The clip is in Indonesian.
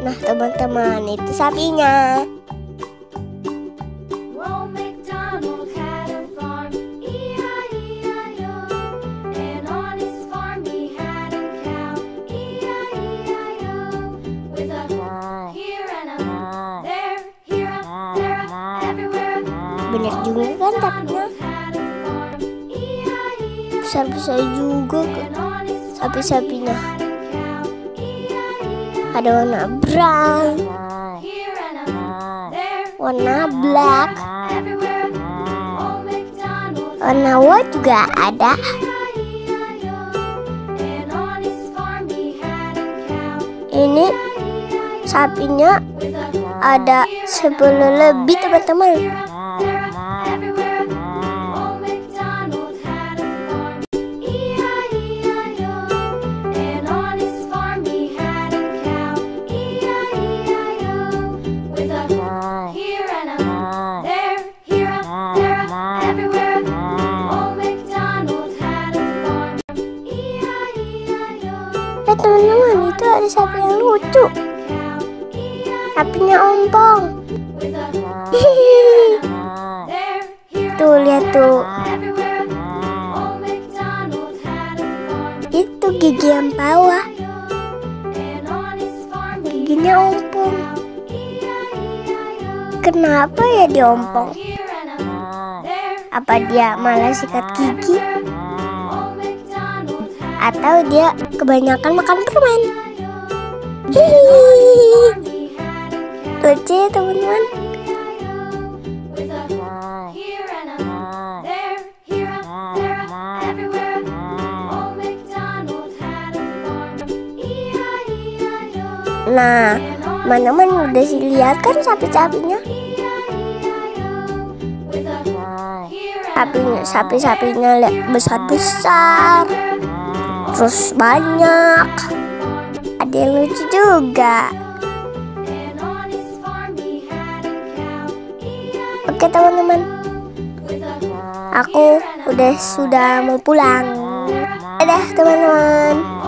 Nah teman-teman, itu sapinya. Banyak juga kan sapinya. Besar-besar juga sapi-sapinya. Ada warna brown, warna black, warna white juga ada. Ini sapinya ada 10 lebih teman-teman. Teman-teman, itu ada sapi yang lucu. Sapinya ompong. Tuh, lihat tuh. Itu gigi yang bawah. Giginya ompong. Kenapa ya dia ompong? Apa dia malah sikat gigi? Atau dia kebanyakan makan permen? Hihihi. Lucu ya teman-teman. Nah, teman-teman udah lihat kan sapi-sapinya? Sapi-sapinya besar-besar. Terus banyak. Ada yang lucu juga. Oke teman-teman, aku sudah mau pulang. Dadah teman-teman.